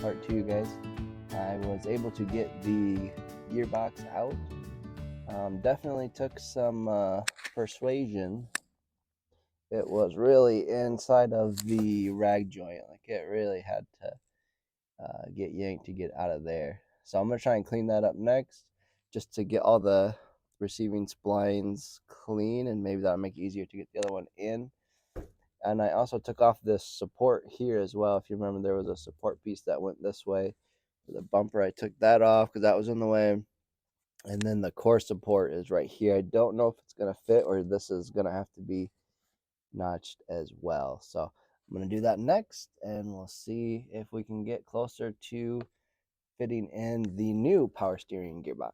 part 2, guys. I was able to get the gearbox out. Definitely took some persuasion. It was really inside of the rag joint. Like, it really had to get yanked to get out of there. So I'm going to try and clean that up next, just to get all the receiving splines clean, and maybe that'll make it easier to get the other one in. And I also took off this support here as well. If you remember, there was a support piece that went this way for the bumper. I took that off because that was in the way. And then the core support is right here. I don't know if it's going to fit or this is going to have to be notched as well. So I'm going to do that next, and we'll see if we can get closer to fitting in the new power steering gearbox.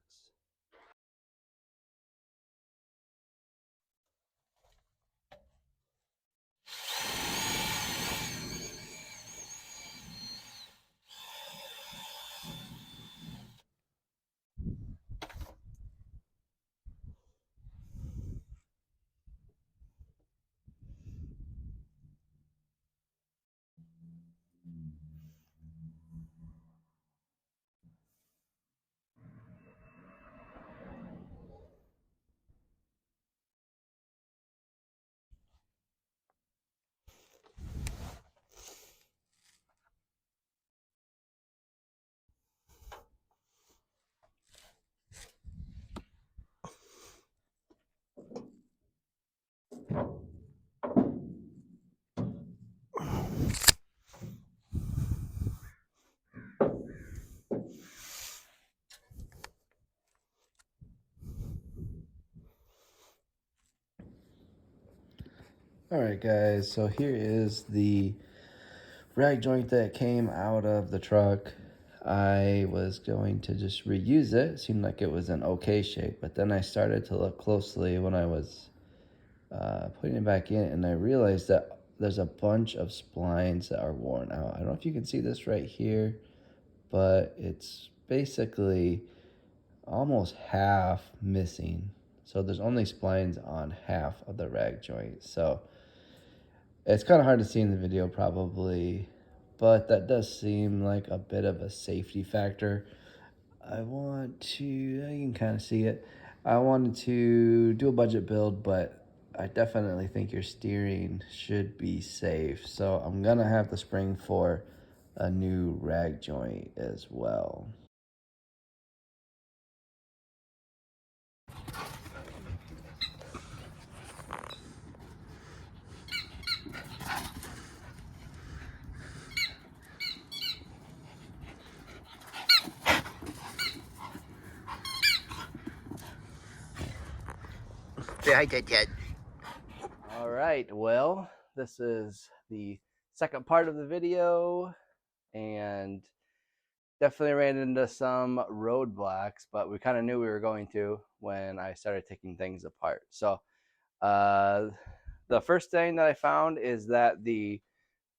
Alright guys, so here is the rag joint that came out of the truck. I was going to just reuse it. It seemed like it was in okay shape, but then I started to look closely when I was putting it back in, and I realized that there's a bunch of splines that are worn out. I don't know if you can see this right here, but it's basically almost half missing. So there's only splines on half of the rag joint. So it's kind of hard to see in the video probably, but that does seem like a bit of a safety factor. I can kind of see it. I wanted to do a budget build, but I definitely think your steering should be safe. So I'm gonna have to spring for a new rag joint as well. Say hi, Ted. All right, well, this is the second part of the video, and definitely ran into some roadblocks, but we kind of knew we were going to when I started taking things apart. So the first thing that I found is that the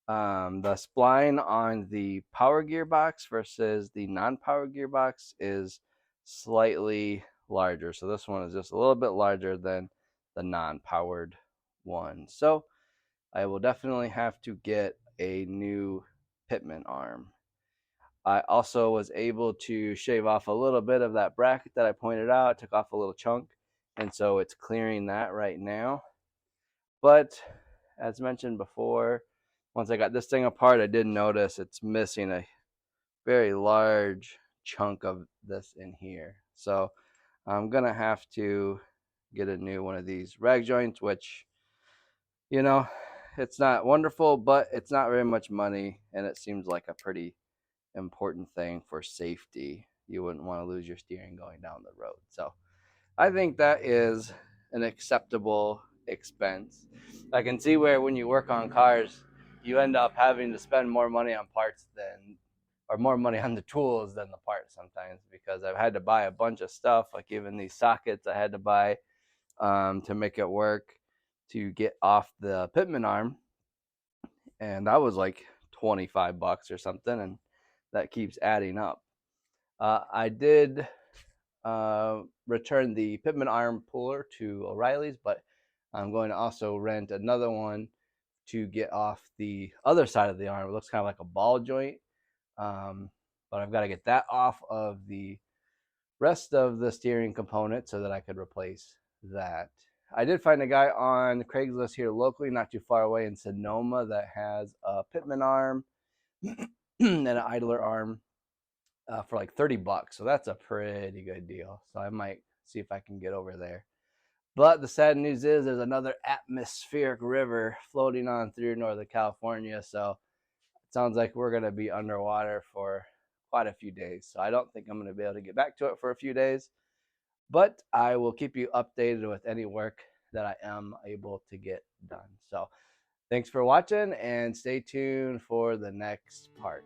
spline on the power gearbox versus the non-power gearbox is slightly larger. So this one is just a little bit larger than the non-powered one. So I will definitely have to get a new pitman arm. I also was able to shave off a little bit of that bracket that I pointed out, took off a little chunk, and so it's clearing that right now. But as mentioned before, once I got this thing apart, I did notice it's missing a very large chunk of this in here. So I'm gonna have to get a new one of these rag joints, which, you know, it's not wonderful, but it's not very much money, and it seems like a pretty important thing for safety. You wouldn't want to lose your steering going down the road. So I think that is an acceptable expense. I can see where when you work on cars, you end up having to spend more money on parts than, or more money on the tools than the parts sometimes, because I've had to buy a bunch of stuff, like even these sockets I had to buy to make it work to get off the pitman arm. And that was like $25 or something, and that keeps adding up. I did return the pitman arm puller to O'Reilly's, but I'm going to also rent another one to get off the other side of the arm. It looks kind of like a ball joint. But I've got to get that off of the rest of the steering component so that I could replace that. I did find a guy on Craigslist here locally, not too far away in Sonoma, that has a pitman arm and an idler arm for like $30. So that's a pretty good deal. So I might see if I can get over there. But the sad news is there's another atmospheric river floating on through Northern California. So it sounds like we're going to be underwater for quite a few days. So I don't think I'm going to be able to get back to it for a few days. But I will keep you updated with any work that I am able to get done. So thanks for watching and stay tuned for the next part.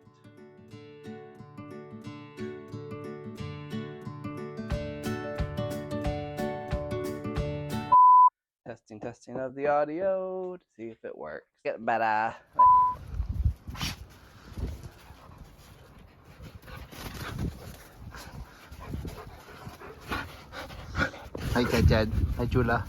Testing of the audio to see if it works. Get better. Hi Ted. Hi Chula.